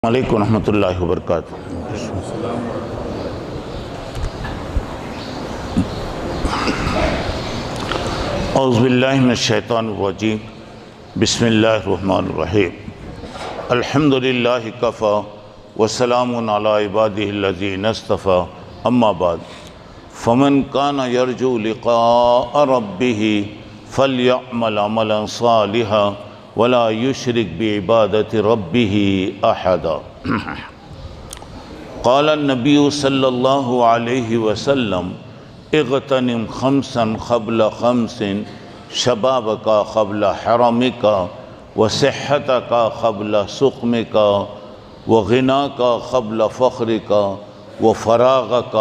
علیکم ورحمۃ اللہ وبرکاتہ۔ اعوذ باللہ من الشیطان الرجیم، بسم اللہ الرحمن الرحیم۔ الحمد للہ کفی وسلام علی عبادہ الذین اصطفی، اما بعد فمن کان یرجو لقاء ربہ فلیعمل عملا صالحا ولا یشرک بعبادۃ ربہ احدا۔ قال النبی صلی اللہ علیہ وسلم اغتنم خمسا قبل خمس، شبابک قبل حرمک وصحتک قبل سقمک وغناک قبل فقرک وفراغک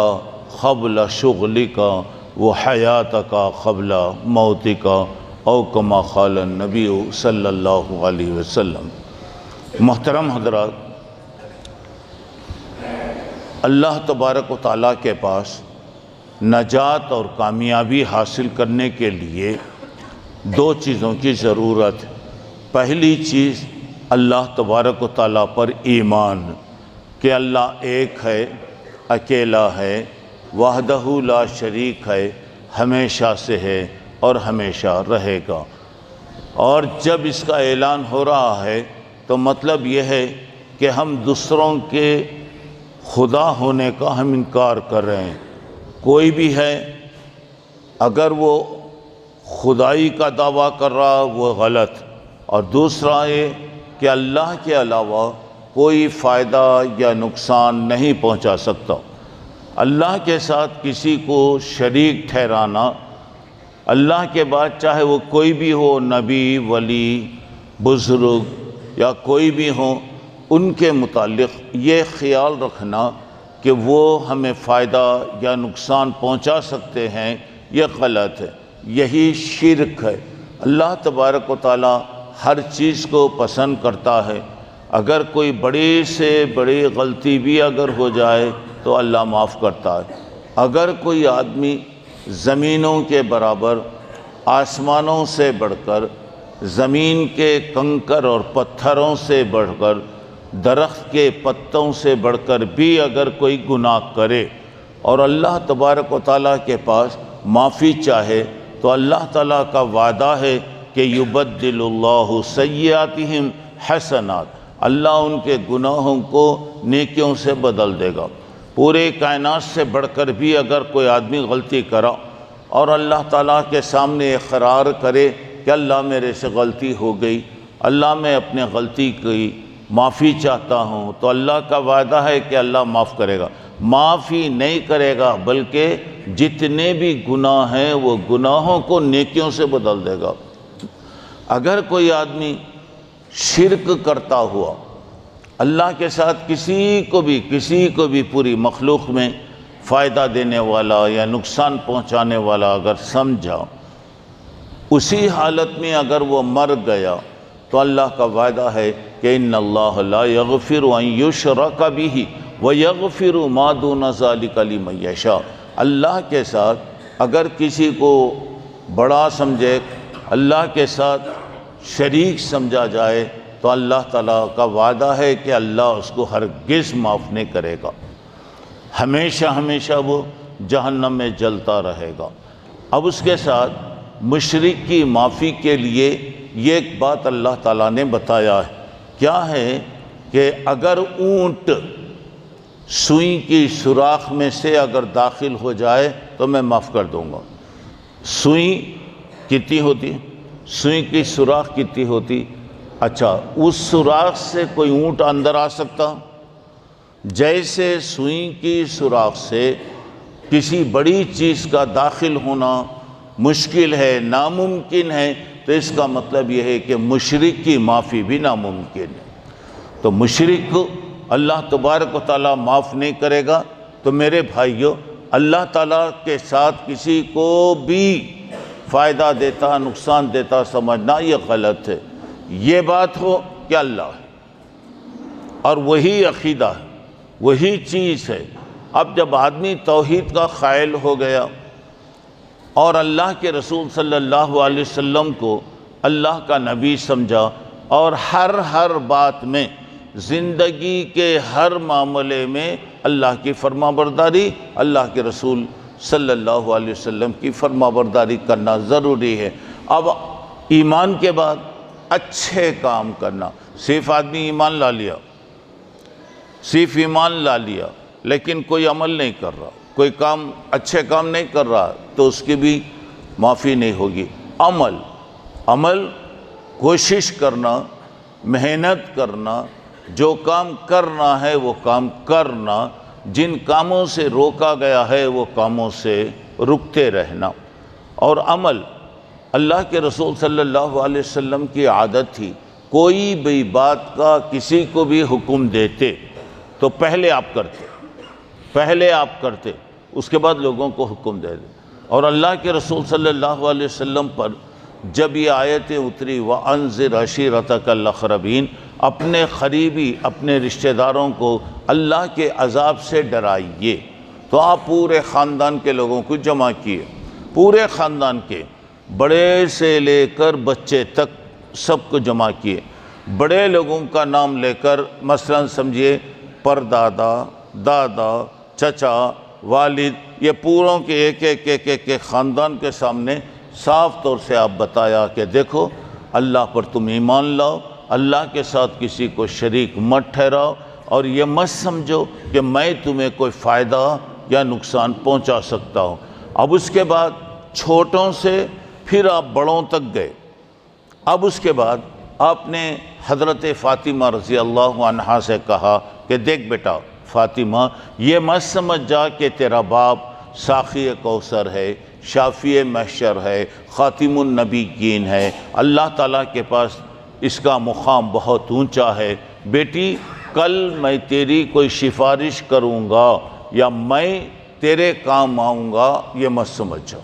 قبل شغلک وحیاتک قبل موتک، او کما قال النبی صلی اللہ علیہ وسلم۔ محترم حضرات، اللہ تبارک و تعالیٰ کے پاس نجات اور کامیابی حاصل کرنے کے لیے دو چیزوں کی ضرورت ہے۔ پہلی چیز اللہ تبارک و تعالیٰ پر ایمان، کہ اللہ ایک ہے، اکیلا ہے، وحدہ لا شریک ہے، ہمیشہ سے ہے اور ہمیشہ رہے گا۔ اور جب اس کا اعلان ہو رہا ہے تو مطلب یہ ہے کہ ہم دوسروں کے خدا ہونے کا ہم انکار کر رہے ہیں۔ کوئی بھی ہے اگر وہ خدائی کا دعویٰ کر رہا وہ غلط، اور دوسرا یہ کہ اللہ کے علاوہ کوئی فائدہ یا نقصان نہیں پہنچا سکتا۔ اللہ کے ساتھ کسی کو شریک ٹھہرانا، اللہ کے بعد چاہے وہ کوئی بھی ہو، نبی، ولی، بزرگ یا کوئی بھی ہو، ان کے متعلق یہ خیال رکھنا کہ وہ ہمیں فائدہ یا نقصان پہنچا سکتے ہیں، یہ غلط ہے، یہی شرک ہے۔ اللہ تبارک و تعالیٰ ہر چیز کو پسند کرتا ہے۔ اگر کوئی بڑی سے بڑی غلطی بھی اگر ہو جائے تو اللہ معاف کرتا ہے۔ اگر کوئی آدمی زمینوں کے برابر، آسمانوں سے بڑھ کر، زمین کے کنکر اور پتھروں سے بڑھ کر، درخت کے پتوں سے بڑھ کر بھی اگر کوئی گناہ کرے اور اللہ تبارک و تعالیٰ کے پاس معافی چاہے تو اللہ تعالیٰ کا وعدہ ہے کہ یبدل اللہ سیئاتہم حسنات، اللہ ان کے گناہوں کو نیکیوں سے بدل دے گا۔ پورے کائنات سے بڑھ کر بھی اگر کوئی آدمی غلطی کرا اور اللہ تعالیٰ کے سامنے اقرار کرے کہ اللہ میرے سے غلطی ہو گئی، اللہ میں اپنے غلطی کی معافی چاہتا ہوں، تو اللہ کا وعدہ ہے کہ اللہ معاف کرے گا۔ معافی نہیں کرے گا بلکہ جتنے بھی گناہ ہیں وہ گناہوں کو نیکیوں سے بدل دے گا۔ اگر کوئی آدمی شرک کرتا ہوا اللہ کے ساتھ کسی کو بھی پوری مخلوق میں فائدہ دینے والا یا نقصان پہنچانے والا اگر سمجھا، اسی حالت میں اگر وہ مر گیا تو اللہ کا وعدہ ہے کہ ان اللہ لا یغفر ان یشرک بہ ویغفر ما دون ذلک لمن یشاء۔ اللہ کے ساتھ اگر کسی کو بڑا سمجھے، اللہ کے ساتھ شریک سمجھا جائے تو اللہ تعالیٰ کا وعدہ ہے کہ اللہ اس کو ہرگز معاف نہیں کرے گا، ہمیشہ ہمیشہ وہ جہنم میں جلتا رہے گا۔ اب اس کے ساتھ مشرک کی معافی کے لیے یہ ایک بات اللہ تعالیٰ نے بتایا ہے، کیا ہے کہ اگر اونٹ سوئی کی سوراخ میں سے اگر داخل ہو جائے تو میں معاف کر دوں گا۔ سوئی کتنی ہوتی ہے؟ سوئی کی سوراخ کتنی ہوتی؟ اچھا، اس سوراخ سے کوئی اونٹ اندر آ سکتا؟ جیسے سوئی کی سوراخ سے کسی بڑی چیز کا داخل ہونا مشکل ہے، ناممکن ہے، تو اس کا مطلب یہ ہے کہ مشرک کی معافی بھی ناممکن ہے۔ تو مشرک کو اللہ تبارک و تعالیٰ معاف نہیں کرے گا۔ تو میرے بھائیوں، اللہ تعالیٰ کے ساتھ کسی کو بھی فائدہ دیتا، نقصان دیتا سمجھنا یہ غلط ہے۔ یہ بات ہو کہ اللہ ہے اور وہی عقیدہ ہے، وہی چیز ہے۔ اب جب آدمی توحید کا قائل ہو گیا اور اللہ کے رسول صلی اللہ علیہ وسلم کو اللہ کا نبی سمجھا اور ہر بات میں زندگی کے ہر معاملے میں اللہ کی فرما برداری، اللہ کے رسول صلی اللہ علیہ وسلم کی فرما برداری کرنا ضروری ہے۔ اب ایمان کے بعد اچھے کام کرنا۔ صرف آدمی ایمان لا لیا، صرف ایمان لا لیا لیکن کوئی عمل نہیں کر رہا، کوئی کام اچھے کام نہیں کر رہا، تو اس کی بھی معافی نہیں ہوگی۔ عمل کوشش کرنا، محنت کرنا، جو کام کرنا ہے وہ کام کرنا، جن کاموں سے روکا گیا ہے وہ کاموں سے رکتے رہنا۔ اور عمل، اللہ کے رسول صلی اللہ علیہ وسلم کی عادت تھی، کوئی بھی بات کا کسی کو بھی حکم دیتے تو پہلے آپ کرتے، اس کے بعد لوگوں کو حکم دے دیں۔ اور اللہ کے رسول صلی اللہ علیہ وسلم پر جب یہ آیتیں اتری وَأَنذِرْ عَشِيرَتَكَ الْأَقْرَبِينَ، اپنے قریبی، اپنے رشتہ داروں کو اللہ کے عذاب سے ڈرائیے، تو آپ پورے خاندان کے لوگوں کو جمع کیے، پورے خاندان کے، بڑے سے لے کر بچے تک سب کو جمع کیے۔ بڑے لوگوں کا نام لے کر، مثلا سمجھیے پردادا، دادا، چچا، والد، یہ پوروں کے ایک خاندان کے سامنے صاف طور سے آپ بتایا کہ دیکھو اللہ پر تم ایمان لاؤ، اللہ کے ساتھ کسی کو شریک مت ٹھہراؤ، اور یہ مت سمجھو کہ میں تمہیں کوئی فائدہ یا نقصان پہنچا سکتا ہوں۔ اب اس کے بعد چھوٹوں سے پھر آپ بڑوں تک گئے۔ اب اس کے بعد آپ نے حضرت فاطمہ رضی اللہ عنہا سے کہا کہ دیکھ بیٹا فاطمہ، یہ مت سمجھ جا کہ تیرا باپ ساقی کوثر ہے، شافی محشر ہے، خاتم النبیین ہے، اللہ تعالیٰ کے پاس اس کا مقام بہت اونچا ہے۔ بیٹی، کل میں تیری کوئی سفارش کروں گا یا میں تیرے کام آؤں گا، یہ مت سمجھ جاؤ۔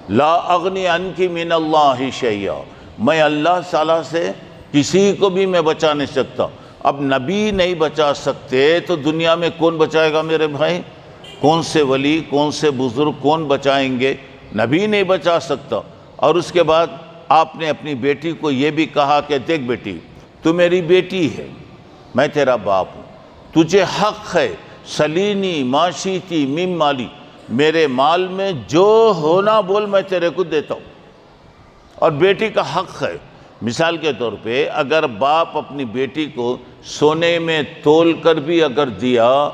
لا اغنی عنک من اللہ شیئا، میں اللہ تعالیٰ سے کسی کو بھی میں بچا نہیں سکتا۔ اب نبی نہیں بچا سکتے تو دنیا میں کون بچائے گا میرے بھائی؟ کون سے ولی، کون سے بزرگ، کون بچائیں گے؟ نبی نہیں بچا سکتا۔ اور اس کے بعد آپ نے اپنی بیٹی کو یہ بھی کہا کہ دیکھ بیٹی، تو میری بیٹی ہے، میں تیرا باپ ہوں، تجھے حق ہے، سلینی معاشیتی من مالی، میرے مال میں جو ہونا بول میں تیرے کو دیتا ہوں۔ اور بیٹی کا حق ہے، مثال کے طور پہ اگر باپ اپنی بیٹی کو سونے میں تول کر بھی اگر دیا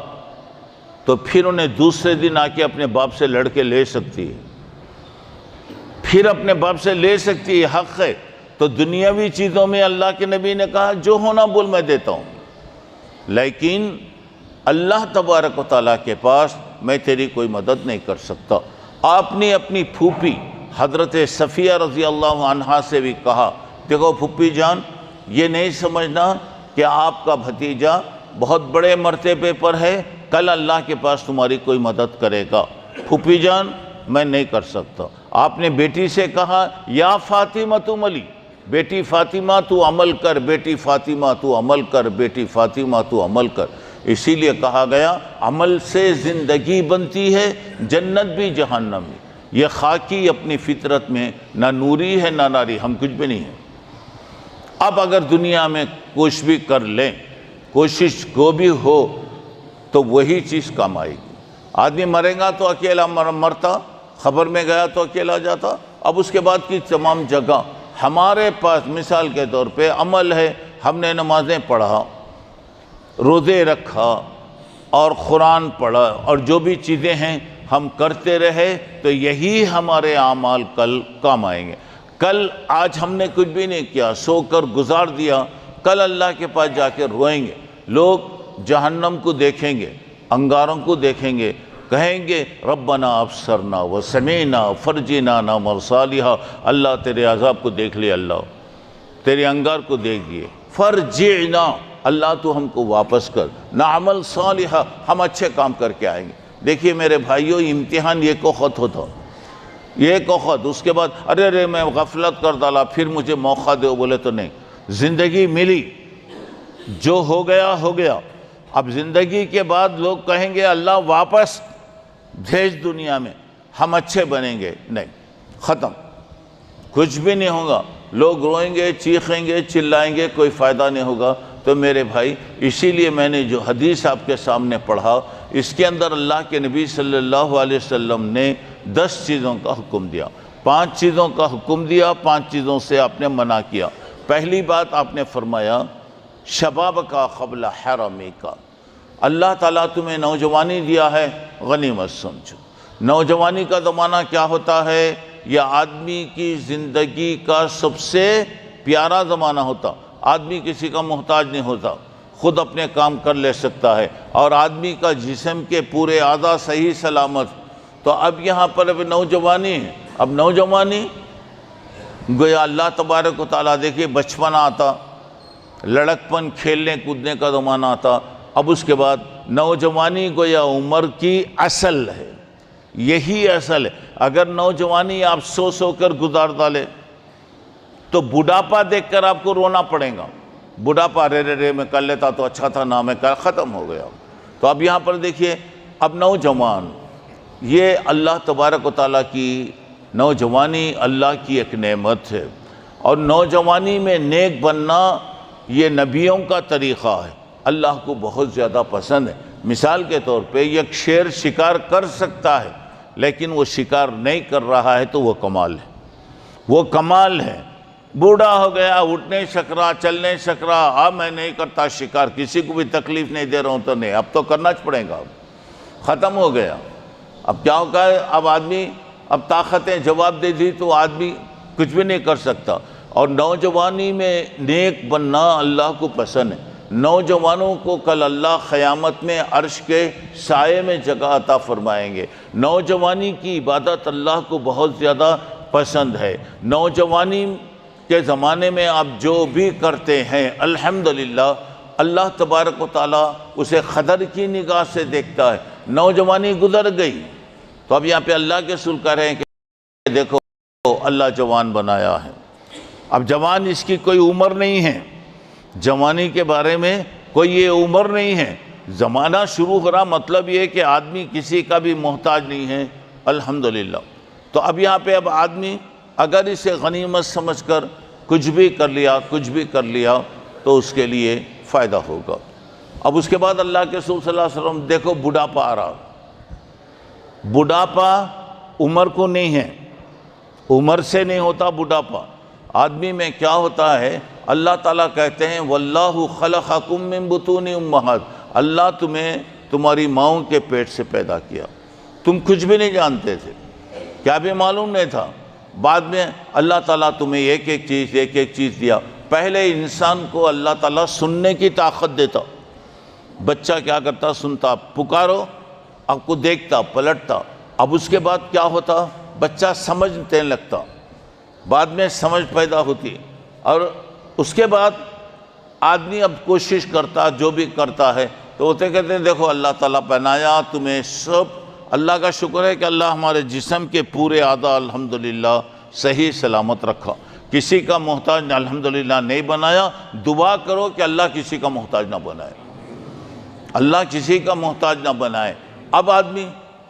تو پھر انہیں دوسرے دن آ کے اپنے باپ سے لڑ کے لے سکتی ہے، پھر اپنے باپ سے لے سکتی ہے، حق ہے۔ تو دنیاوی چیزوں میں اللہ کے نبی نے کہا جو ہونا بول میں دیتا ہوں، لیکن اللہ تبارک و تعالیٰ کے پاس میں تیری کوئی مدد نہیں کر سکتا۔ آپ نے اپنی پھوپھی حضرت صفیہ رضی اللہ عنہا سے بھی کہا دیکھو پھوپھی جان، یہ نہیں سمجھنا کہ آپ کا بھتیجا بہت بڑے مرتبے پر ہے، کل اللہ کے پاس تمہاری کوئی مدد کرے گا۔ پھوپھی جان میں نہیں کر سکتا۔ آپ نے بیٹی سے کہا یا فاطمہ تم علی، بیٹی فاطمہ تو عمل کر، بیٹی فاطمہ تو عمل کر، بیٹی فاطمہ تو عمل کر۔ اسی لیے کہا گیا عمل سے زندگی بنتی ہے، جنت بھی جہنم بھی۔ یہ خاکی اپنی فطرت میں نہ نوری ہے نہ ناری، ہم کچھ بھی نہیں ہیں۔ اب اگر دنیا میں کچھ بھی کر لیں، کوشش کو بھی ہو، تو وہی چیز کام آئے گی۔ آدمی مرے گا تو اکیلا مرتا، خبر میں گیا تو اکیلا جاتا۔ اب اس کے بعد کی تمام جگہ ہمارے پاس مثال کے طور پہ عمل ہے، ہم نے نمازیں پڑھا، روزے رکھا اور قرآن پڑھا اور جو بھی چیزیں ہیں ہم کرتے رہے، تو یہی ہمارے اعمال کل کام آئیں گے۔ کل آج ہم نے کچھ بھی نہیں کیا، سو کر گزار دیا، کل اللہ کے پاس جا کے روئیں گے۔ لوگ جہنم کو دیکھیں گے، انگاروں کو دیکھیں گے، کہیں گے ربنا ابصرنا وسمعنا فرجنا نعمل صالحا، اللہ تیرے عذاب کو دیکھ لے، اللہ تیرے انگار کو دیکھ لیے، فرجعنا، اللہ تو ہم کو واپس کر، نعمل صالحا، ہم اچھے کام کر کے آئیں گے۔ دیکھیے میرے بھائیوں، امتحان یہ کو خط ہوتا، یہ کو خط، اس کے بعد ارے میں غفلت کر ڈالا پھر مجھے موقع دو بولے تو نہیں۔ زندگی ملی، جو ہو گیا ہو گیا۔ اب زندگی کے بعد لوگ کہیں گے اللہ واپس بھیج دنیا میں، ہم اچھے بنیں گے، نہیں، ختم، کچھ بھی نہیں ہوگا۔ لوگ روئیں گے، چیخیں گے، چلائیں گے، کوئی فائدہ نہیں ہوگا۔ تو میرے بھائی اسی لیے میں نے جو حدیث آپ کے سامنے پڑھا، اس کے اندر اللہ کے نبی صلی اللہ علیہ وسلم نے 10 چیزوں کا حکم دیا، 5 چیزوں کا حکم دیا، 5 چیزوں سے آپ نے منع کیا۔ پہلی بات آپ نے فرمایا شباب کا قبل حرمی کا، اللہ تعالیٰ تمہیں نوجوانی دیا ہے، غنیمت سمجھو۔ نوجوانی کا زمانہ کیا ہوتا ہے؟ یہ آدمی کی زندگی کا سب سے پیارا زمانہ ہوتا، آدمی کسی کا محتاج نہیں ہوتا، خود اپنے کام کر لے سکتا ہے، اور آدمی کا جسم کے پورے اعضاء صحیح سلامت۔ تو اب یہاں پر اب نوجوانی ہے، اب نوجوانی گویا اللہ تبارک و تعالیٰ، دیکھیے بچپن آتا، لڑکپن کھیلنے کودنے کا زمانہ آتا، اب اس کے بعد نوجوانی گویا عمر کی اصل ہے، یہی اصل ہے۔ اگر نوجوانی آپ سو کر گزار ڈالے تو بڑھاپا دیکھ کر آپ کو رونا پڑے گا، بڑھاپا رے میں کر لیتا تو اچھا تھا، نام ہے ختم ہو گیا۔ تو اب یہاں پر دیکھیے اب نوجوان، یہ اللہ تبارک و تعالیٰ کی نوجوانی اللہ کی ایک نعمت ہے، اور نوجوانی میں نیک بننا یہ نبیوں کا طریقہ ہے، اللہ کو بہت زیادہ پسند ہے۔ مثال کے طور پہ ایک شیر شکار کر سکتا ہے لیکن وہ شکار نہیں کر رہا ہے تو وہ کمال ہے، وہ کمال ہے۔ بوڑھا ہو گیا، اٹھ نہیں سک رہا، چل نہیں سک رہا، میں نہیں کرتا شکار، کسی کو بھی تکلیف نہیں دے رہا ہوں تو نہیں، اب تو کرنا پڑے گا، ختم ہو گیا۔ اب کیا ہوگا؟ اب آدمی اب طاقتیں جواب دے دی تو آدمی کچھ بھی نہیں کر سکتا۔ اور نوجوانی میں نیک بننا اللہ کو پسند ہے۔ نوجوانوں کو کل اللہ قیامت میں عرش کے سائے میں جگہ عطا فرمائیں گے۔ نوجوانی کی عبادت اللہ کو بہت زیادہ پسند ہے۔ نوجوانی کے زمانے میں آپ جو بھی کرتے ہیں الحمدللہ اللہ تبارک و تعالیٰ اسے قدر کی نگاہ سے دیکھتا ہے۔ نوجوانی گزر گئی تو اب یہاں پہ اللہ کے رسول کہہ رہے ہیں کہ دیکھو اللہ جوان بنایا ہے۔ اب جوان اس کی کوئی عمر نہیں ہے، جوانی کے بارے میں کوئی یہ عمر نہیں ہے، زمانہ شروع ہو رہا، مطلب یہ کہ آدمی کسی کا بھی محتاج نہیں ہے الحمدللہ۔ تو اب یہاں پہ اب آدمی اگر اسے غنیمت سمجھ کر کچھ بھی کر لیا تو اس کے لیے فائدہ ہوگا۔ اب اس کے بعد اللہ کے رسول صلی اللہ علیہ وسلم دیکھو بڑھاپا آ رہا، بڑھاپا عمر کو نہیں ہے، عمر سے نہیں ہوتا بڑھاپا، آدمی میں کیا ہوتا ہے؟ اللہ تعالیٰ کہتے ہیں واللہ خلقکم من بطون امہات، اللہ تمہیں تمہاری ماؤں کے پیٹ سے پیدا کیا، تم کچھ بھی نہیں جانتے تھے، کیا بھی معلوم نہیں تھا، بعد میں اللہ تعالیٰ تمہیں ایک ایک چیز دیا۔ پہلے انسان کو اللہ تعالیٰ سننے کی طاقت دیتا، بچہ کیا کرتا؟ سنتا، پکارو آپ کو دیکھتا، پلٹتا۔ اب اس کے بعد کیا ہوتا؟ بچہ سمجھنے لگتا، بعد میں سمجھ پیدا ہوتی، اور اس کے بعد آدمی اب کوشش کرتا، جو بھی کرتا ہے تو ہوتے کہتے ہیں دیکھو اللہ تعالیٰ بنایا تمہیں سب، اللہ کا شکر ہے کہ اللہ ہمارے جسم کے پورے اعضاء الحمدللہ صحیح سلامت رکھا، کسی کا محتاج الحمدللہ نہیں بنایا۔ دعا کرو کہ اللہ کسی کا محتاج نہ بنائے، اللہ کسی کا محتاج نہ بنائے۔ اب آدمی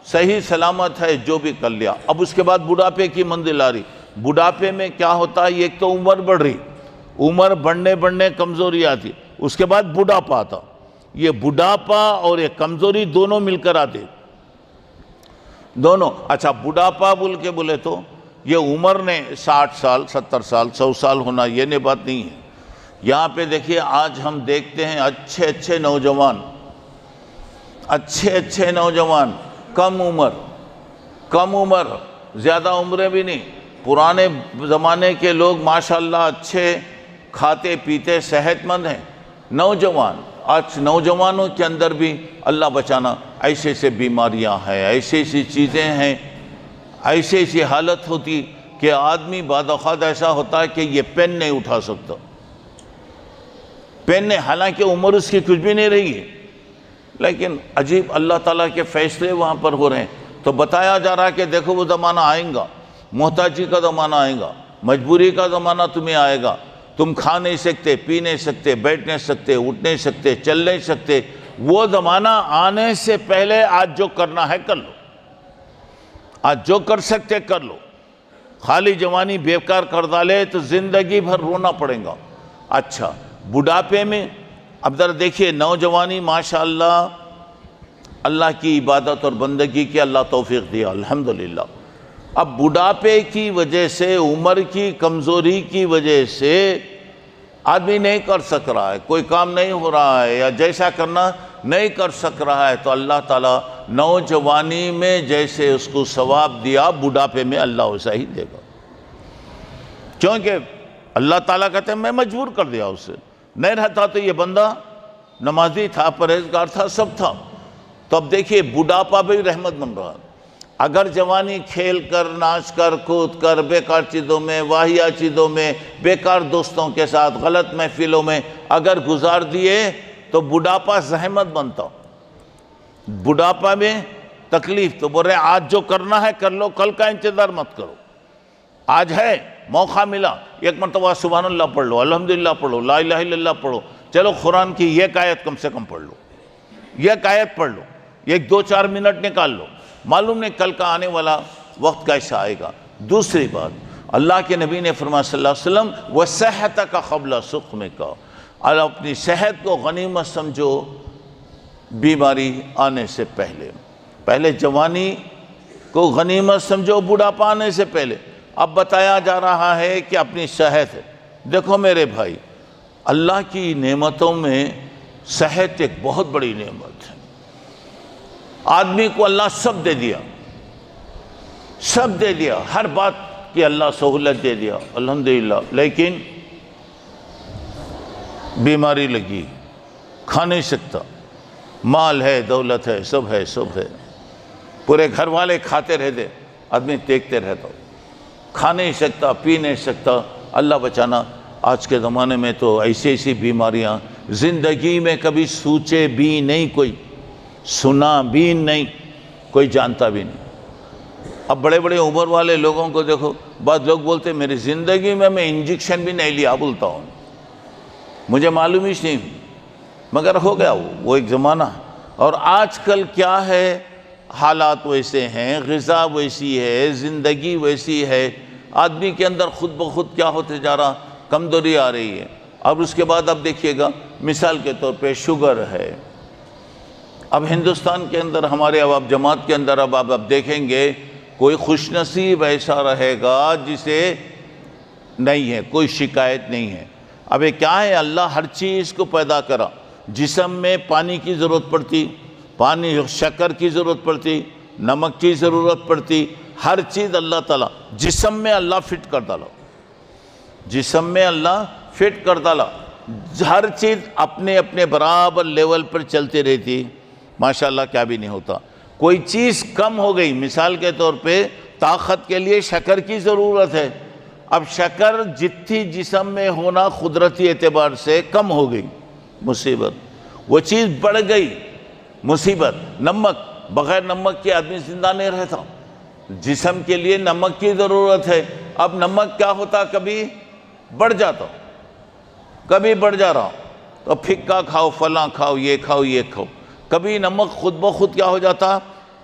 صحیح سلامت ہے، جو بھی کر لیا۔ اب اس کے بعد بڑھاپے کی منزل آ رہی، بڑھاپے میں کیا ہوتا ہے؟ ایک تو عمر بڑھ رہی، عمر بڑھنے کمزوری آتی، اس کے بعد بڑھاپا آتا۔ یہ بڑھاپا اور یہ کمزوری دونوں مل کر آتے، دونوں۔ اچھا بڑھاپا بولے تو یہ عمر نے 60 سال 70 سال 100 سال ہونا یہ نہیں بات نہیں ہے۔ یہاں پہ دیکھیے آج ہم دیکھتے ہیں اچھے نوجوان، اچھے نوجوان، کم عمر، زیادہ عمریں بھی نہیں۔ پرانے زمانے کے لوگ ماشاءاللہ اچھے کھاتے پیتے صحت مند ہیں، نوجوان آج نوجوانوں کے اندر بھی اللہ بچانا ایسے بیماریاں ہیں، ایسی چیزیں ہیں، ایسی حالت ہوتی کہ آدمی بعض اوقات ایسا ہوتا ہے کہ یہ پین نہیں اٹھا سکتا، پین نہیں، حالانکہ عمر اس کی کچھ بھی نہیں رہی ہے، لیکن عجیب اللہ تعالیٰ کے فیصلے وہاں پر ہو رہے ہیں۔ تو بتایا جا رہا ہے کہ دیکھو وہ زمانہ آئیں گا، محتاجی کا زمانہ آئے گا، مجبوری کا زمانہ تمہیں آئے گا، تم کھا نہیں سکتے، پی نہیں سکتے، بیٹھ نہیں سکتے، اٹھ نہیں سکتے، چل نہیں سکتے۔ وہ زمانہ آنے سے پہلے آج جو کرنا ہے کر لو، آج جو کر سکتے کر لو۔ خالی جوانی بیکار کر ڈالے تو زندگی بھر رونا پڑے گا۔ اچھا بڑھاپے میں اب ذرا دیکھیے نوجوانی ماشاءاللہ اللہ کی عبادت اور بندگی کی اللہ توفیق دیا الحمدللہ، اب بڑھاپے کی وجہ سے، عمر کی کمزوری کی وجہ سے آدمی نہیں کر سک رہا ہے، کوئی کام نہیں ہو رہا ہے یا جیسا کرنا نہیں کر سک رہا ہے، تو اللہ تعالیٰ نوجوانی میں جیسے اس کو ثواب دیا بڑھاپے میں اللہ ویسا ہی دے گا، کیونکہ اللہ تعالیٰ کہتے ہیں میں مجبور کر دیا اسے، نہیں رہتا تو یہ بندہ نمازی تھا، پرہیزگار تھا، سب تھا۔ تو اب دیکھیے بڑھاپا بھی رحمت بن رہا ہے۔ اگر جوانی کھیل کر، ناچ کر، کود کر، بیکار چیزوں میں، واہیا چیزوں میں، بیکار دوستوں کے ساتھ، غلط محفلوں میں اگر گزار دیے تو بڑھاپا زحمت بنتا، بڑھاپا میں تکلیف۔ تو بول رہے ہیں آج جو کرنا ہے کر لو، کل کا انتظار مت کرو، آج ہے موقع ملا، ایک مرتبہ سبحان اللہ پڑھ لو، الحمدللہ پڑھ لو، لا الہ الا اللہ پڑھو، چلو قرآن کی ایک آیت کم سے کم پڑھ لو، ایک آیت پڑھ لو، ایک 2-4 منٹ نکال لو، معلوم نہیں کل کا آنے والا وقت کیسا آئے گا۔ دوسری بات، اللہ کے نبی نے فرمایا صلی اللہ علیہ وسلم وَصَحَّتَكَ قَبْلَ سُقْمِكَ، اور اپنی صحت کو غنیمت سمجھو بیماری آنے سے پہلے، پہلے جوانی کو غنیمت سمجھو بڑھاپا آنے سے پہلے۔ اب بتایا جا رہا ہے کہ اپنی صحت ہے، دیکھو میرے بھائی، اللہ کی نعمتوں میں صحت ایک بہت بڑی نعمت ہے۔ آدمی کو اللہ سب دے دیا، سب دے دیا، ہر بات کی اللہ سہولت دے دیا الحمدللہ، لیکن بیماری لگی، کھا نہیں سکتا، مال ہے، دولت ہے، سب ہے، سب ہے، پورے گھر والے کھاتے رہتے، آدمی دیکھتے رہتا، کھا نہیں سکتا، پی نہیں سکتا، اللہ بچانا۔ آج کے زمانے میں تو ایسی ایسی بیماریاں زندگی میں کبھی سوچے بھی نہیں، کوئی سنا بھی نہیں، کوئی جانتا بھی نہیں۔ اب بڑے بڑے عمر والے لوگوں کو دیکھو، بعض لوگ بولتے میری زندگی میں انجیکشن بھی نہیں لیا، بولتا ہوں مجھے معلوم ہی نہیں، مگر ہو گیا وہ ایک زمانہ۔ اور آج کل کیا ہے، حالات ویسے ہیں، غذا ویسی ہے، زندگی ویسی ہے، آدمی کے اندر خود بخود کیا ہوتے جا رہا، کمزوری آ رہی ہے۔ اب اس کے بعد اب دیکھیے گا، مثال کے طور پہ شوگر ہے۔ اب ہندوستان کے اندر ہمارے اب جماعت کے اندر اب دیکھیں گے کوئی خوش نصیب ایسا رہے گا جسے نہیں ہے، کوئی شکایت نہیں ہے۔ اب یہ کیا ہے، اللہ ہر چیز کو پیدا کرا، جسم میں پانی کی ضرورت پڑتی، پانی شکر کی ضرورت پڑتی، نمک کی ضرورت پڑتی، ہر چیز اللہ تعالیٰ جسم میں اللہ فٹ کر ڈالا، جسم میں اللہ فٹ کر ڈالا، ہر چیز اپنے اپنے برابر لیول پر چلتی رہتی، ماشاءاللہ کیا بھی نہیں ہوتا۔ کوئی چیز کم ہو گئی، مثال کے طور پہ طاقت کے لیے شکر کی ضرورت ہے، اب شکر جتنی جسم میں ہونا قدرتی اعتبار سے کم ہو گئی، مصیبت، وہ چیز بڑھ گئی، مصیبت۔ نمک، بغیر نمک کے آدمی زندہ نہیں رہتا، جسم کے لیے نمک کی ضرورت ہے، اب نمک کیا ہوتا، کبھی بڑھ جاتا، کبھی بڑھ جا رہا، تو پھکا کھاؤ، فلاں کھاؤ، یہ کھاؤ، یہ کھاؤ، کبھی نمک خود بخود کیا ہو جاتا،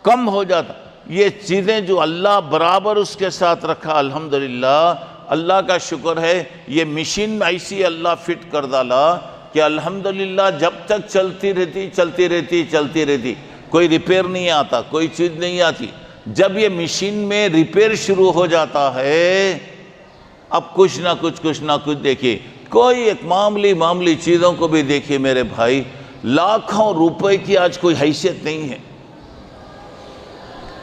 کم ہو جاتا۔ یہ چیزیں جو اللہ برابر اس کے ساتھ رکھا، الحمدللہ اللہ کا شکر ہے، یہ مشین ایسی اللہ فٹ کر ڈالا کہ الحمدللہ جب تک چلتی رہتی چلتی رہتی چلتی رہتی، کوئی ریپیئر نہیں آتا، کوئی چیز نہیں آتی۔ جب یہ مشین میں ریپیئر شروع ہو جاتا ہے، اب کچھ نہ کچھ دیکھیے، کوئی ایک معمولی چیزوں کو بھی دیکھیے میرے بھائی، لاکھوں روپے کی آج کوئی حیثیت نہیں ہے۔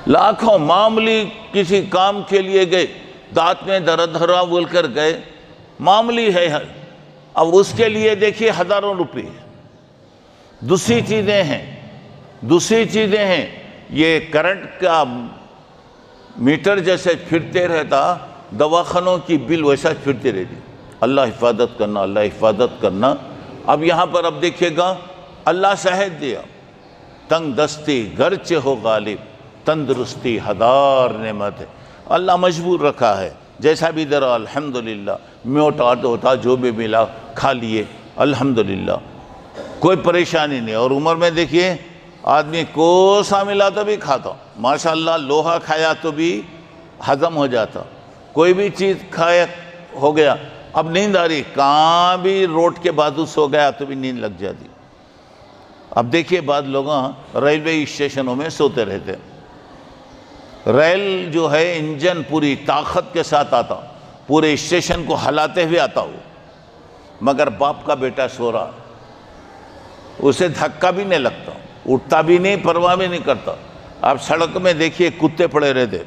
لاکھوں معمولی کسی کام کے لیے گئے، دانت میں درد ہرا بول کر گئے، معمولی ہے، اب اس کے لیے دیکھیے ہزاروں روپے۔ دوسری چیزیں ہیں، یہ کرنٹ کا میٹر جیسے پھرتے رہتا، دواخانوں کی بل ویسا پھرتے رہتی، اللہ حفاظت کرنا، اللہ حفاظت کرنا۔ اب یہاں پر اب دیکھیے گا، اللہ صحت دیا، تنگ دستی گرچہ ہو غالب، تندرستی ہزار نعمت ہے، اللہ مجبور رکھا ہے، جیسا بھی درا الحمدللہ، میوٹا ہوتا جو بھی ملا کھا لیے الحمدللہ، کوئی پریشانی نہیں۔ اور عمر میں دیکھیے آدمی کوسا ملا تو بھی کھاتا، ماشاءاللہ لوہا کھایا تو بھی ہضم ہو جاتا، کوئی بھی چیز کھایا ہو گیا۔ اب نیند آ رہی، کہاں بھی روڈ کے بازو سو گیا تو بھی نیند لگ جاتی۔ اب دیکھیے بعض لوگ ریلوے اسٹیشنوں میں سوتے رہتے، ریل جو ہے انجن پوری طاقت کے ساتھ آتا، پورے اسٹیشن کو ہلاتے ہوئے آتا ہو، مگر باپ کا بیٹا سو رہا، اسے دھکا بھی نہیں لگتا، اٹھتا بھی نہیں، پرواہ بھی نہیں کرتا۔ آپ سڑک میں دیکھیے کتے پڑے رہتے،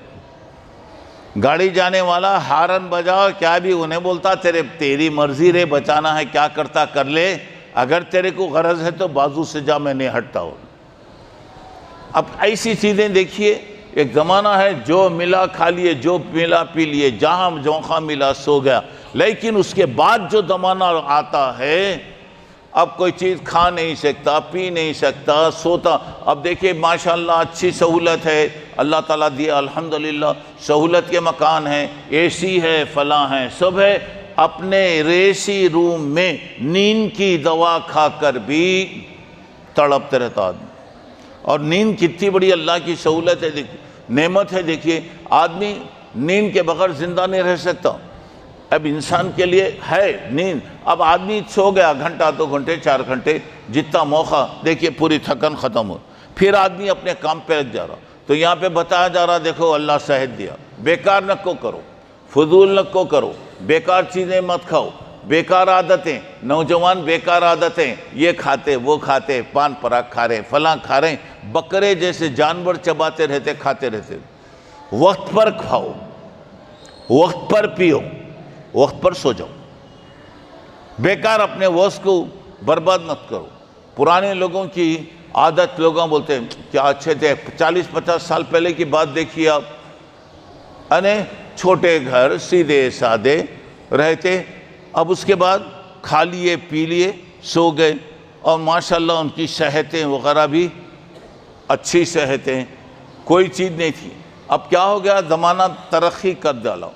گاڑی جانے والا ہارن بجاؤ کیا بھی انہیں بولتا تیری مرضی رے، بچانا ہے کیا کرتا کر لے، اگر تیرے کو غرض ہے تو بازو سے جا، میں نہیں ہٹتا ہوں۔ اب ایسی چیزیں دیکھیے، ایک زمانہ ہے جو ملا کھا لیے، جو ملا پی لیے، جہاں جوخا ملا سو گیا، لیکن اس کے بعد جو زمانہ آتا ہے اب کوئی چیز کھا نہیں سکتا، پی نہیں سکتا، سوتا۔ اب دیکھیے ماشاءاللہ اچھی سہولت ہے اللہ تعالیٰ دیا، الحمدللہ سہولت کے مکان ہیں، اے سی ہے، فلاں ہے، سب ہے، اپنے ریسی روم میں نیند کی دوا کھا کر بھی تڑپتے رہتا آدمی۔ اور نیند کتنی بڑی اللہ کی سہولت ہے، دیکھیے نعمت ہے، دیکھیے آدمی نیند کے بغیر زندہ نہیں رہ سکتا۔ اب انسان کے لیے ہے نیند، اب آدمی سو گیا گھنٹہ، 2 گھنٹے، 4 گھنٹے، جتنا موقع دیکھیے پوری تھکن ختم ہو، پھر آدمی اپنے کام پہ لگ جا رہا۔ تو یہاں پہ بتایا جا رہا، دیکھو اللہ صحت دیا، بیکار نہ کو کرو، فضول نہ کو کرو، بیکار چیزیں مت کھاؤ، بیکار عادتیں، نوجوان بیکار عادتیں، یہ کھاتے وہ کھاتے، پان پراگ کھا رہے، فلاں کھا رہے، بکرے جیسے جانور چباتے رہتے، کھاتے رہتے۔ وقت پر کھاؤ، وقت پر پیو، وقت پر سو جاؤ، بیکار اپنے وقت کو برباد مت کرو۔ پرانے لوگوں کی عادت، لوگوں بولتے ہیں کیا اچھے تھے، 40-50 سال پہلے کی بات دیکھیے آپ، چھوٹے گھر سیدھے سادے رہتے، اب اس کے بعد کھا لیے پی لیے سو گئے، اور ماشاءاللہ ان کی صحتیں وغیرہ بھی اچھی صحتیں، کوئی چیز نہیں تھی۔ اب کیا ہو گیا، زمانہ ترقی کر ڈالا،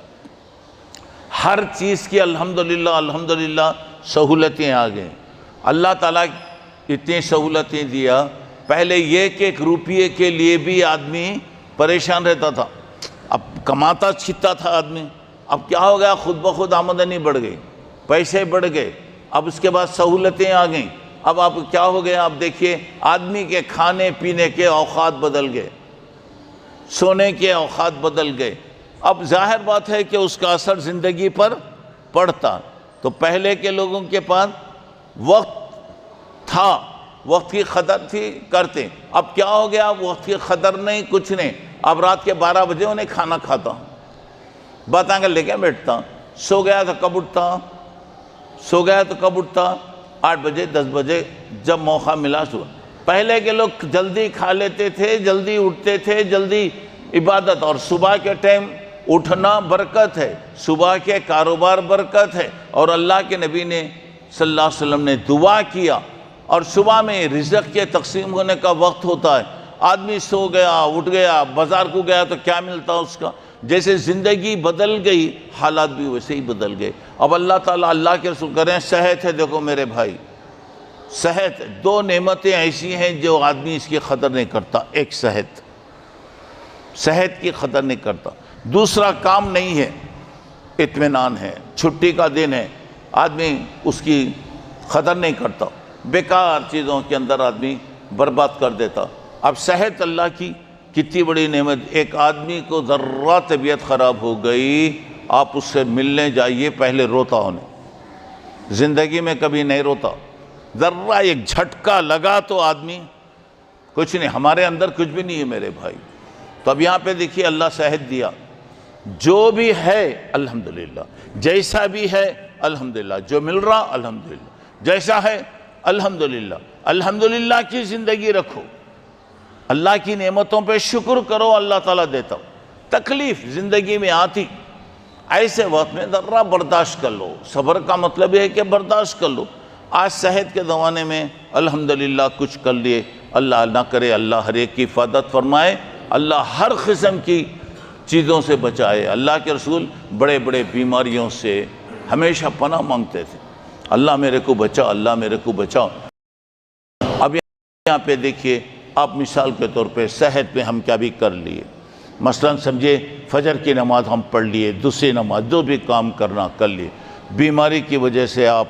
ہر چیز کی الحمدللہ سہولتیں آ گئیں۔ اللہ تعالیٰ اتنی سہولتیں دیا، پہلے یہ کہ 1 روپیے کے لیے بھی آدمی پریشان رہتا تھا، اب کماتا چھتا تھا آدمی، اب کیا ہو گیا، خود بخود آمدنی بڑھ گئی، پیسے بڑھ گئے، اب اس کے بعد سہولتیں آ گئیں۔ اب آپ کیا ہو گیا، آپ دیکھیے آدمی کے کھانے پینے کے اوقات بدل گئے، سونے کے اوقات بدل گئے، اب ظاہر بات ہے کہ اس کا اثر زندگی پر پڑتا۔ تو پہلے کے لوگوں کے پاس وقت تھا، وقت کی قدر تھی کرتے، اب کیا ہو گیا، وقت کی قدر نہیں، کچھ نہیں، اب رات کے 12 بجے انہیں کھانا کھاتا، باتاں کر لے کے بیٹھتا، سو گیا تو کب اٹھتا، سو گیا تو کب اٹھتا، 8 بجے 10 بجے جب موقع ملا سو۔ پہلے کے لوگ جلدی کھا لیتے تھے، جلدی اٹھتے تھے، جلدی عبادت، اور صبح کے ٹائم اٹھنا برکت ہے، صبح کے کاروبار برکت ہے، اور اللہ کے نبی نے صلی اللہ علیہ وسلم نے دعا کیا، اور صبح میں رزق کے تقسیم ہونے کا وقت ہوتا ہے، آدمی سو گیا اٹھ گیا، بازار کو گیا تو کیا ملتا اس کا، جیسے زندگی بدل گئی حالات بھی ویسے ہی بدل گئے۔ اب اللہ تعالیٰ، اللہ کے رسول کریں، صحت ہے، دیکھو میرے بھائی صحت، 2 نعمتیں ایسی ہیں جو آدمی اس کی قدر نہیں کرتا، ایک صحت کی قدر نہیں کرتا، دوسرا کام نہیں ہے، اطمینان ہے، چھٹی کا دن ہے، آدمی اس کی قدر نہیں کرتا، بیکار چیزوں کے اندر آدمی برباد کر دیتا۔ اب صحت اللہ کی کتنی بڑی نعمت، ایک آدمی کو ذرہ طبیعت خراب ہو گئی، آپ اس سے ملنے جائیے، پہلے روتا ہونے، زندگی میں کبھی نہیں روتا، ذرہ ایک جھٹکا لگا تو آدمی کچھ نہیں، ہمارے اندر کچھ بھی نہیں ہے میرے بھائی۔ تو اب یہاں پہ دیکھیے اللہ صحت دیا، جو بھی ہے الحمدللہ، جیسا بھی ہے الحمدللہ، جو مل رہا الحمدللہ، جیسا ہے الحمدللہ، الحمدللہ کی زندگی رکھو، اللہ کی نعمتوں پہ شکر کرو، اللہ تعالیٰ دیتا۔ تکلیف زندگی میں آتی، ایسے وقت میں ذرہ برداشت کر لو، صبر کا مطلب یہ ہے کہ برداشت کر لو۔ آج صحت کے زمانے میں الحمدللہ کچھ کر لیے، اللہ نہ کرے اللہ ہر ایک کی حفاظت فرمائے، اللہ ہر قسم کی چیزوں سے بچائے۔ اللہ کے رسول بڑے بڑے بیماریوں سے ہمیشہ پناہ مانگتے تھے، اللہ میرے کو بچا، اللہ میرے کو بچا۔ اب یہاں پہ دیکھیے آپ مثال کے طور پہ صحت پہ ہم کیا بھی کر لیے، مثلا سمجھے فجر کی نماز ہم پڑھ لیے، دوسری نماز جو بھی کام کرنا کر لیے، بیماری کی وجہ سے آپ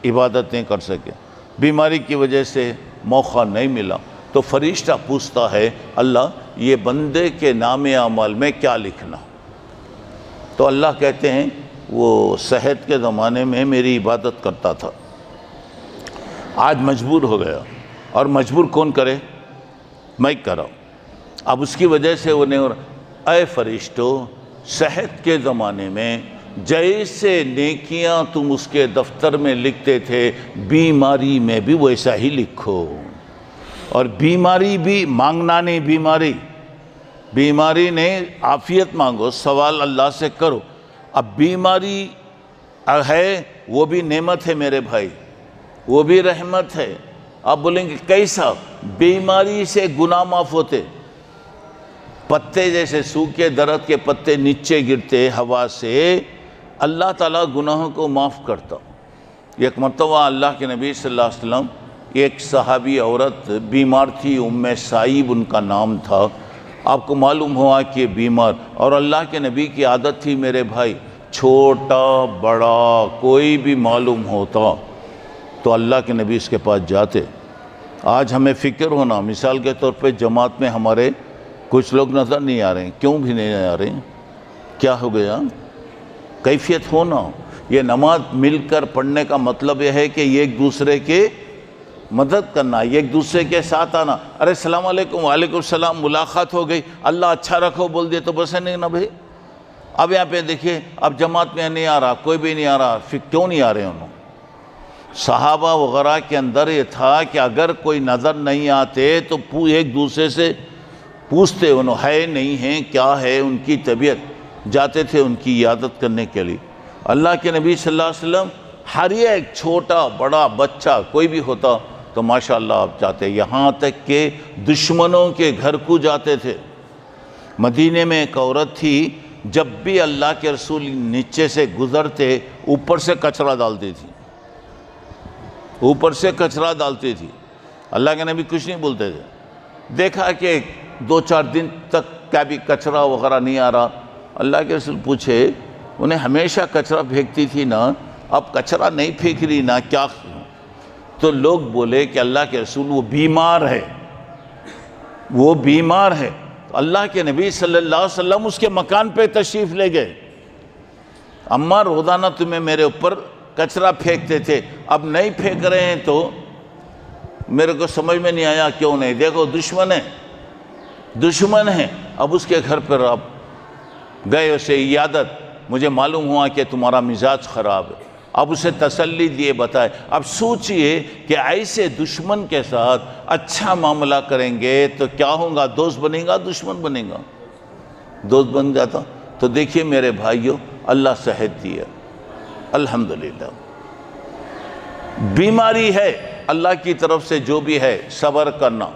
عبادت نہیں کر سکے، بیماری کی وجہ سے موقع نہیں ملا تو فرشتہ پوچھتا ہے اللہ یہ بندے کے نام اعمال میں کیا لکھنا؟ تو اللہ کہتے ہیں وہ صحت کے زمانے میں میری عبادت کرتا تھا، آج مجبور ہو گیا، اور مجبور کون کرے؟ میں کرا، اب اس کی وجہ سے وہ نہیں ہو رہا۔ اے فرشتوں، صحت کے زمانے میں جیسے نیکیاں تم اس کے دفتر میں لکھتے تھے، بیماری میں بھی ویسا ہی لکھو، اور بیماری بھی مانگنا نہیں، بیماری نہیں، عافیت مانگو، سوال اللہ سے کرو۔ اب بیماری ہے وہ بھی نعمت ہے میرے بھائی، وہ بھی رحمت ہے۔ آپ بولیں گے کیسا؟ بیماری سے گناہ معاف ہوتے، پتے جیسے سوکھے درخت کے پتے نیچے گرتے ہوا سے، اللہ تعالیٰ گناہوں کو معاف کرتا۔ ایک مرتبہ اللہ کے نبی صلی اللہ علیہ وسلم، ایک صحابی عورت بیمار تھی، ام سائب ان کا نام تھا۔ آپ کو معلوم ہوا کہ بیمار، اور اللہ کے نبی کی عادت تھی میرے بھائی، چھوٹا بڑا کوئی بھی معلوم ہوتا تو اللہ کے نبی اس کے پاس جاتے۔ آج ہمیں فکر ہونا، مثال کے طور پہ جماعت میں ہمارے کچھ لوگ نظر نہیں آ رہے ہیں، کیوں بھی نہیں آ رہے ہیں؟ کیا ہو گیا؟ کیفیت ہونا۔ یہ نماز مل کر پڑھنے کا مطلب یہ ہے کہ ایک دوسرے کے مدد کرنا، ایک دوسرے کے ساتھ آنا۔ ارے السلام علیکم، وعلیکم السلام، ملاقات ہو گئی، اللہ اچھا رکھو بول دیے تو بس ہے نہیں نا بھائی۔ اب یہاں پہ دیکھیے، اب جماعت میں نہیں آ رہا، کوئی بھی نہیں آ رہا، پھر کیوں نہیں آ رہے انہوں؟ صحابہ وغیرہ کے اندر یہ تھا کہ اگر کوئی نظر نہیں آتے تو ایک دوسرے سے پوچھتے، انہوں ہے نہیں ہیں، کیا ہے ان کی طبیعت، جاتے تھے ان کی عیادت کرنے کے لیے۔ اللہ کے نبی صلی اللہ علیہ وسلم ہر ایک چھوٹا بڑا بچہ کوئی بھی ہوتا تو ماشاءاللہ آپ جاتے، یہاں تک کہ دشمنوں کے گھر کو جاتے تھے۔ مدینے میں ایک عورت تھی، جب بھی اللہ کے رسول نیچے سے گزرتے اوپر سے کچرا ڈالتی تھی، اوپر سے کچرا ڈالتی تھی، اللہ کے نبی کچھ نہیں بولتے تھے۔ دیکھا کہ 2-4 دن تک کیا بھی کچرا وغیرہ نہیں آ رہا، اللہ کے رسول پوچھے، انہیں ہمیشہ کچرا پھینکتی تھی نا، اب کچرا نہیں پھینک رہی نا، کیا؟ تو لوگ بولے کہ اللہ کے رسول وہ بیمار ہے، وہ بیمار ہے۔ تو اللہ کے نبی صلی اللہ علیہ وسلم اس کے مکان پہ تشریف لے گئے۔ اماں روزانہ تمہیں میرے اوپر کچرا پھینکتے تھے، اب نہیں پھینک رہے ہیں تو میرے کو سمجھ میں نہیں آیا کیوں نہیں۔ دیکھو دشمن ہے، اب اس کے گھر پر آپ گئے، اسے عیادت، مجھے معلوم ہوا کہ تمہارا مزاج خراب ہے، اب اسے تسلی دیے بتائے۔ اب سوچئے کہ ایسے دشمن کے ساتھ اچھا معاملہ کریں گے تو کیا ہوگا؟ دوست بنے گا، دشمن بنے گا؟ دوست بن جاتا۔ تو دیکھیے میرے بھائیوں، اللہ صحت دی ہے، الحمدللہ۔ بیماری ہے، اللہ کی طرف سے جو بھی ہے، صبر کرنا،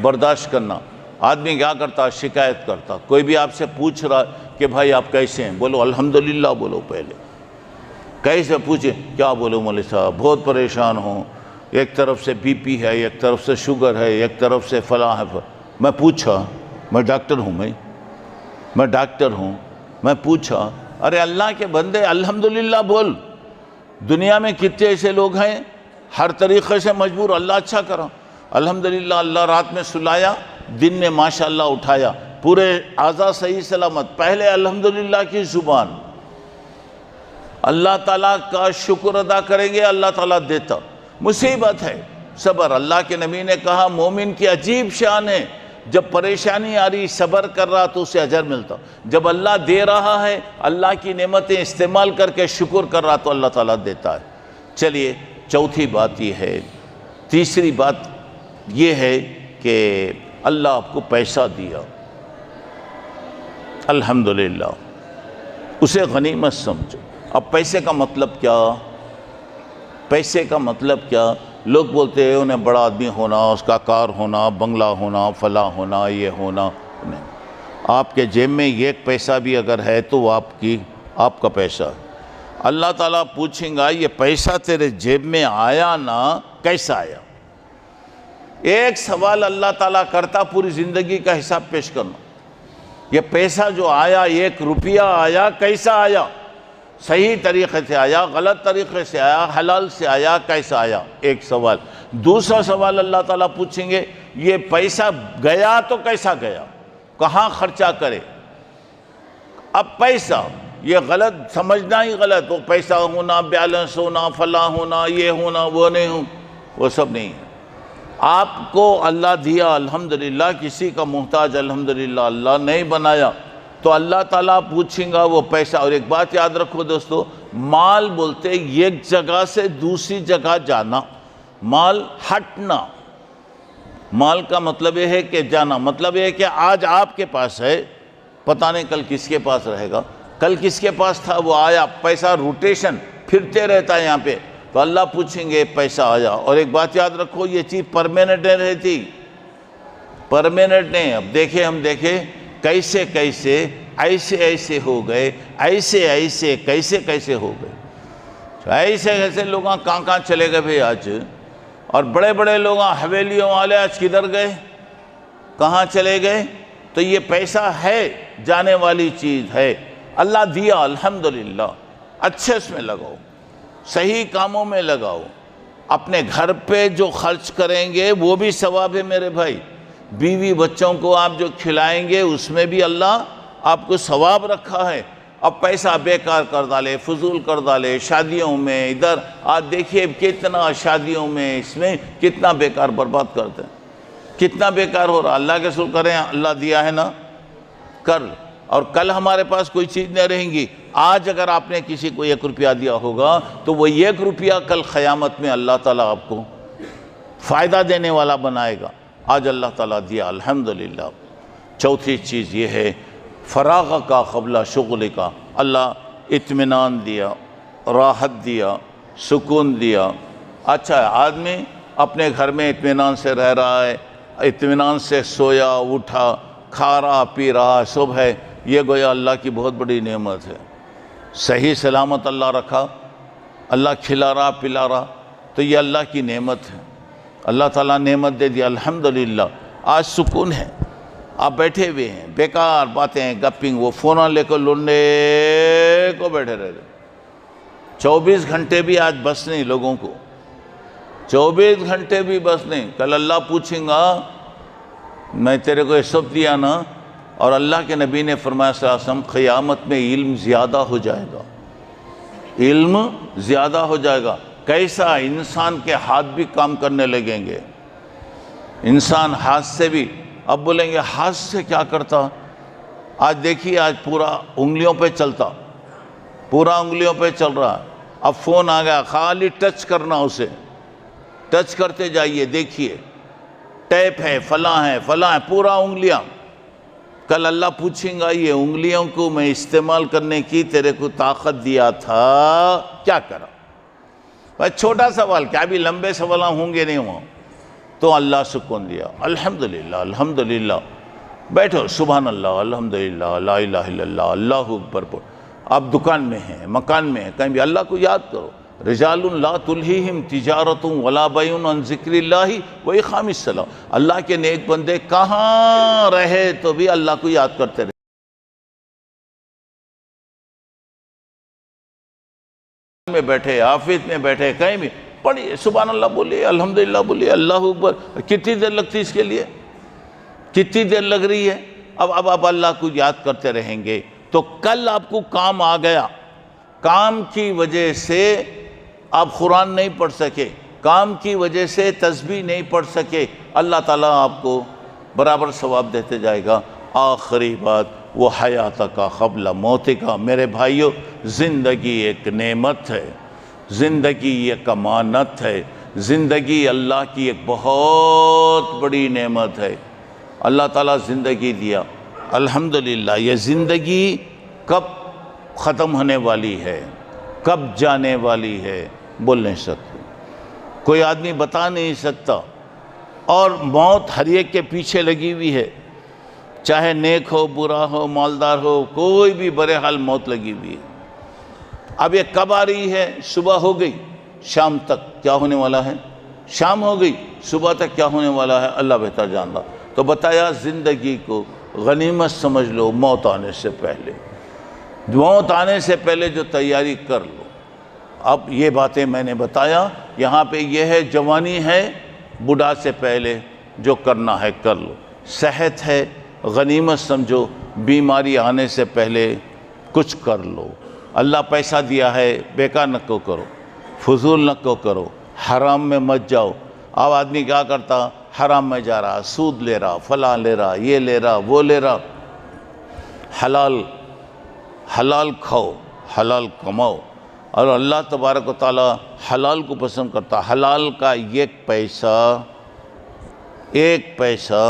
برداشت کرنا۔ آدمی کیا کرتا؟ شکایت کرتا۔ کوئی بھی آپ سے پوچھ رہا کہ بھائی آپ کیسے ہیں، بولو الحمدللہ بولو پہلے۔ کیسے پوچھے؟ کیا بولو مولوی صاحب، بہت پریشان ہوں، ایک طرف سے بی پی ہے، ایک طرف سے شوگر ہے، ایک طرف سے فلاں ہے۔ میں پوچھا، میں ڈاکٹر ہوں، میں ڈاکٹر ہوں، میں پوچھا، ارے اللہ کے بندے الحمدللہ بول۔ دنیا میں کتنے ایسے لوگ ہیں ہر طریقے سے مجبور، اللہ اچھا کرا، الحمدللہ اللہ رات میں سلایا، دن میں ماشاءاللہ اٹھایا، پورے اعضاء صحیح سلامت۔ پہلے الحمدللہ کی زبان، اللہ تعالیٰ کا شکر ادا کریں گے، اللہ تعالیٰ دیتا۔ مصیبت ہے، صبر۔ اللہ کے نبی نے کہا مومن کی عجیب شان ہے، جب پریشانی آ رہی صبر کر رہا تو اسے اجر ملتا، جب اللہ دے رہا ہے اللہ کی نعمتیں استعمال کر کے شکر کر رہا تو اللہ تعالیٰ دیتا ہے۔ چلیے چوتھی بات یہ ہے۔ تیسری بات یہ ہے کہ اللہ آپ کو پیسہ دیا، الحمدللہ، اسے غنیمت سمجھو۔ اب پیسے کا مطلب کیا؟ پیسے کا مطلب کیا؟ لوگ بولتے ہیں انہیں بڑا آدمی ہونا، اس کا کار ہونا، بنگلہ ہونا، فلاں ہونا، یہ ہونا۔ نہیں، آپ کے جیب میں ایک پیسہ بھی اگر ہے تو وہ آپ کا پیسہ ہے۔ اللہ تعالیٰ پوچھیں گا یہ پیسہ تیرے جیب میں آیا نا، کیسا آیا؟ ایک سوال اللہ تعالیٰ کرتا پوری زندگی کا حساب پیش کرنا۔ یہ پیسہ جو آیا، 1 روپیہ آیا، کیسا آیا؟ صحیح طریقے سے آیا، غلط طریقے سے آیا، حلال سے آیا، کیسا آیا؟ ایک سوال۔ دوسرا سوال اللہ تعالیٰ پوچھیں گے یہ پیسہ گیا تو کیسا گیا، کہاں خرچہ کرے؟ اب پیسہ یہ غلط سمجھنا ہی غلط، وہ پیسہ ہونا، بیلنس ہونا، فلاں ہونا، یہ ہونا، وہ نہیں ہوں، وہ سب نہیں ہے۔ آپ کو اللہ دیا الحمدللہ، کسی کا محتاج الحمدللہ اللہ نہیں بنایا، تو اللہ تعالیٰ پوچھیں گا وہ پیسہ۔ اور ایک بات یاد رکھو دوستو، مال بولتے ایک جگہ سے دوسری جگہ جانا، مال ہٹنا۔ مال کا مطلب یہ ہے کہ جانا، مطلب یہ ہے کہ آج آپ کے پاس ہے، پتہ نہیں کل کس کے پاس رہے گا، کل کس کے پاس تھا وہ آیا، پیسہ روٹیشن پھرتے رہتا ہے یہاں پہ، تو اللہ پوچھیں گے پیسہ آیا۔ اور ایک بات یاد رکھو، یہ چیز پرماننٹ نہیں رہتی، پرماننٹ نہیں۔ اب ہم دیکھیں کیسے کیسے ایسے ہو گئے، ایسے کیسے ہو گئے، ایسے لوگ کہاں چلے گئے بھئی آج، اور بڑے بڑے لوگ حویلیوں والے آج کدھر گئے، کہاں چلے گئے؟ تو یہ پیسہ ہے، جانے والی چیز ہے، اللہ دیا الحمدللہ، اچھے اس میں لگاؤ، صحیح کاموں میں لگاؤ، اپنے گھر پہ جو خرچ کریں گے وہ بھی ثواب ہے میرے بھائی، بیوی بچوں کو آپ جو کھلائیں گے اس میں بھی اللہ آپ کو ثواب رکھا ہے۔ اب پیسہ بیکار کر ڈالے، فضول کر ڈالے، شادیوں میں ادھر آج دیکھیے کتنا شادیوں میں اس میں کتنا بیکار برباد کرتے ہیں، کتنا بیکار ہو رہا۔ اللہ کے رسول کریں، اللہ دیا ہے نا کر، اور کل ہمارے پاس کوئی چیز نہیں رہیں گی۔ آج اگر آپ نے کسی کو 1 روپیہ دیا ہوگا تو وہ 1 روپیہ کل قیامت میں اللہ تعالیٰ آپ کو فائدہ دینے والا بنائے گا۔ آج اللہ تعالیٰ دیا الحمدللہ۔ چوتھی چیز یہ ہے فراغ کا قبل شغل کا، اللہ اطمینان دیا، راحت دیا، سکون دیا۔ اچھا آدمی اپنے گھر میں اطمینان سے رہ رہا ہے، اطمینان سے سویا اٹھا، کھا رہا پی رہا سب ہے، یہ گویا اللہ کی بہت بڑی نعمت ہے۔ صحیح سلامت اللہ رکھا، اللہ کھلا رہا پلا رہا، تو یہ اللہ کی نعمت ہے، اللہ تعالیٰ نعمت دے دیا الحمدللہ۔ آج سکون ہے، آپ بیٹھے ہوئے ہیں، بیکار باتیں گپنگ، وہ فونہ لے کر لڑنے کو بیٹھے رہتے، 24 گھنٹے بھی آج بس نہیں لوگوں کو، 24 گھنٹے بھی بس نہیں۔ کل اللہ پوچھیں گا میں تیرے کو یہ سب دیا نا، اور اللہ کے نبی نے فرمایا صلی اللہ علیہ وسلم قیامت میں علم زیادہ ہو جائے گا، علم زیادہ ہو جائے گا۔ کیسا؟ انسان کے ہاتھ بھی کام کرنے لگیں گے، انسان ہاتھ سے بھی، اب بولیں گے ہاتھ سے کیا کرتا؟ آج دیکھیے آج پورا انگلیوں پہ چلتا، پورا انگلیوں پہ چل رہا، اب فون آ گیا، خالی ٹچ کرنا، اسے ٹچ کرتے جائیے، دیکھیے ٹیپ ہے، فلاں ہے، پورا انگلیاں۔ کل اللہ پوچھیں گا یہ انگلیوں کو میں استعمال کرنے کی تیرے کو طاقت دیا تھا، کیا کرا؟ بھائی چھوٹا سوال، کیا بھی لمبے سوال ہوں گے نہیں ہوں، تو اللہ سکون دیا الحمدللہ الحمدللہ۔ بیٹھو سبحان اللہ الحمدللہ لا الہ الا اللہ اللہ اکبر پڑھ، آپ دکان میں ہیں، مکان میں ہیں، کہیں بھی اللہ کو یاد کرو۔ رجال لا تلہیہم تجارت ولا بیع عن ذکر اللہ واقام الصلاۃ، اللہ کے نیک بندے کہاں رہے تو بھی اللہ کو یاد کرتے رہے، میں بیٹھے، آفس میں بیٹھے، کہیں بھی پڑھیے سبحان اللہ بولیے، الحمدللہ بولیے، اللہ اکبر۔ کتنی دیر لگتی اس کے لیے؟ کتنی دیر لگ رہی ہے؟ اب اللہ کو یاد کرتے رہیں گے تو کل آپ کو کام آ گیا، کام کی وجہ سے آپ قرآن نہیں پڑھ سکے، کام کی وجہ سے تسبیح نہیں پڑھ سکے، اللہ تعالیٰ آپ کو برابر ثواب دیتے جائے گا۔ آخری بات وہ حیات کا قبل موت کا۔ میرے بھائیو، زندگی ایک نعمت ہے، زندگی ایک امانت ہے، زندگی اللہ کی ایک بہت بڑی نعمت ہے۔ اللہ تعالیٰ زندگی دیا الحمدللہ، یہ زندگی کب ختم ہونے والی ہے، کب جانے والی ہے بول نہیں سکتے، کوئی آدمی بتا نہیں سکتا، اور موت ہر ایک کے پیچھے لگی ہوئی ہے، چاہے نیک ہو برا ہو مالدار ہو، کوئی بھی برے حال موت لگی ہوئی ہے۔ اب یہ کب آ رہی ہے؟ صبح ہو گئی، شام تک کیا ہونے والا ہے؟ شام ہو گئی، صبح تک کیا ہونے والا ہے اللہ بہتر جانتا۔ تو بتایا زندگی کو غنیمت سمجھ لو موت آنے سے پہلے، موت آنے سے پہلے جو تیاری کر لو۔ اب یہ باتیں میں نے بتایا، یہاں پہ یہ ہے جوانی ہے، بوڑھا سے پہلے جو کرنا ہے کر لو۔ صحت ہے، غنیمت سمجھو، بیماری آنے سے پہلے کچھ کر لو۔ اللہ پیسہ دیا ہے، بیکار نہ کرو، فضول نہ کرو، حرام میں مت جاؤ۔ اب آدمی کیا کرتا، حرام میں جا رہا، سود لے رہا، فلاں لے رہا، یہ لے رہا، وہ لے رہا۔ حلال کھاؤ، حلال کماؤ، اور اللہ تبارک و تعالی حلال کو پسند کرتا۔ حلال کا ایک پیسہ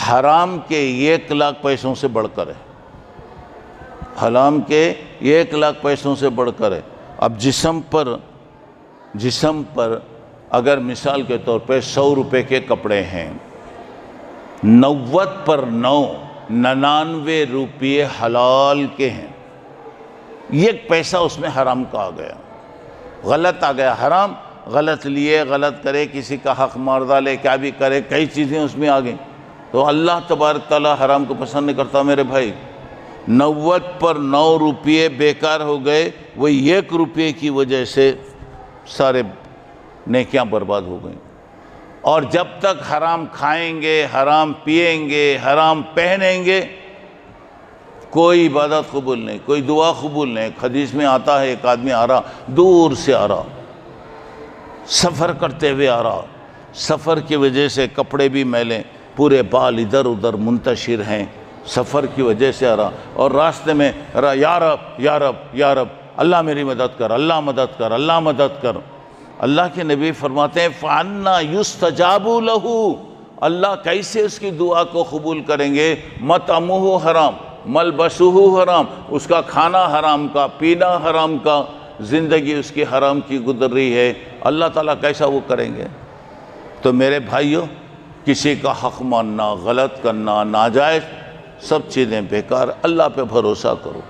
حرام کے 1,00,000 پیسوں سے بڑھ کر ہے۔ حرام کے 1,00,000 پیسوں سے بڑھ کر ہے۔ اب جسم پر اگر مثال کے طور پہ 100 روپے کے کپڑے ہیں، 90 پر 99 روپے حلال کے ہیں، 1 پیسہ اس میں حرام کا آ گیا، غلط آ گیا، حرام، غلط لیے، غلط کرے، کسی کا حق ماردہ لے، کیا بھی کرے، کئی چیزیں اس میں آ گئیں۔ تو اللہ تبارک تعالیٰ حرام کو پسند نہیں کرتا میرے بھائی۔ 90 پر 9 روپے بیکار ہو گئے، وہ 1 روپے کی وجہ سے سارے نیکیاں برباد ہو گئیں۔ اور جب تک حرام کھائیں گے، حرام پئیں گے، حرام پہنیں گے، کوئی عبادت قبول نہیں، کوئی دعا قبول نہیں۔ حدیث میں آتا ہے، ایک آدمی آ رہا، دور سے آ رہا، سفر کرتے ہوئے آ رہا، سفر کی وجہ سے کپڑے بھی میلے، پورے بال ادھر ادھر منتشر ہیں، سفر کی وجہ سے آ رہا، اور راستے میں رہا، یا رب یا رب یا رب، اللہ میری مدد کر، اللہ مدد کر، اللہ مدد کر۔ اللہ کے نبی فرماتے ہیں فَأَنَّا يُسْتَجَابُ لَهُ، اللہ کیسے اس کی دعا کو قبول کریں گے؟ مَطْعَمُهُ حرام، ملبسُهُ حرام، اس کا کھانا حرام کا، پینا حرام کا، زندگی اس کی حرام کی گزر رہی ہے، اللہ تعالیٰ کیسا وہ کریں گے؟ تو میرے بھائیوں، کسی کا حق ماننا، غلط کرنا، ناجائز سب چیزیں بیکار، اللہ پہ بھروسہ کرو۔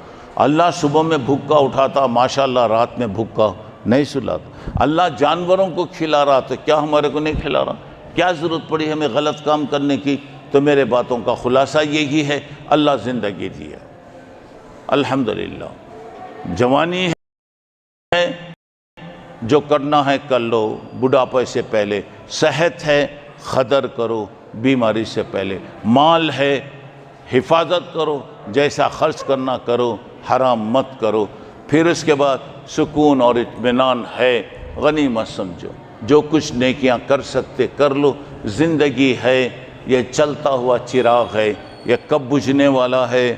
اللہ صبح میں بھوکا اٹھاتا، ماشاءاللہ رات میں بھوکا نہیں سلاتا۔ اللہ جانوروں کو کھلا رہا تو کیا ہمارے کو نہیں کھلا رہا؟ کیا ضرورت پڑی ہمیں غلط کام کرنے کی؟ تو میرے باتوں کا خلاصہ یہی ہے، اللہ زندگی دی ہے، الحمدللہ۔ جوانی ہے، جو کرنا ہے کر لو بڑھاپے سے پہلے۔ صحت ہے، قدر کرو بیماری سے پہلے۔ مال ہے، حفاظت کرو، جیسا خرچ کرنا کرو، حرام مت کرو۔ پھر اس کے بعد سکون اور اطمینان ہے، غنیمت سمجھو، جو کچھ نیکیاں کر سکتے کر لو۔ زندگی ہے، یہ چلتا ہوا چراغ ہے، یہ کب بجھنے والا ہے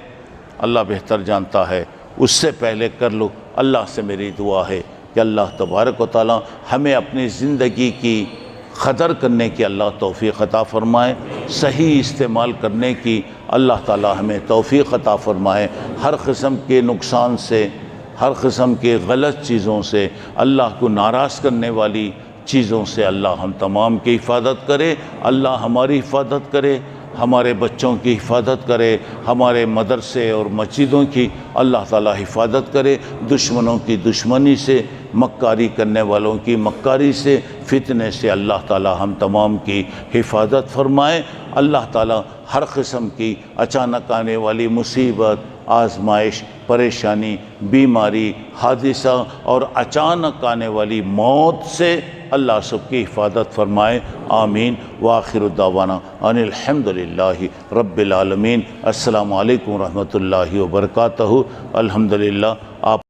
اللہ بہتر جانتا ہے، اس سے پہلے کر لو۔ اللہ سے میری دعا ہے کہ اللہ تبارک و تعالی ہمیں اپنی زندگی کی قدر کرنے کی اللہ توفیق عطا فرمائے، صحیح استعمال کرنے کی اللہ تعالی ہمیں توفیق عطا فرمائے، ہر قسم کے نقصان سے، ہر قسم کے غلط چیزوں سے، اللہ کو ناراض کرنے والی چیزوں سے اللہ ہم تمام کی حفاظت کرے، اللہ ہماری حفاظت کرے، ہمارے بچوں کی حفاظت کرے، ہمارے مدرسے اور مسجدوں کی اللہ تعالی حفاظت کرے، دشمنوں کی دشمنی سے، مکاری کرنے والوں کی مکاری سے، فتنے سے اللہ تعالی ہم تمام کی حفاظت فرمائے۔ اللہ تعالی ہر قسم کی اچانک آنے والی مصیبت، آزمائش، پریشانی، بیماری، حادثہ اور اچانک آنے والی موت سے اللہ سب کی حفاظت فرمائے، آمین۔ وآخر دعوانا ان الحمدللہ رب العالمین۔ السلام علیکم ورحمۃ اللہ وبرکاتہ۔ الحمدللہ۔ آپ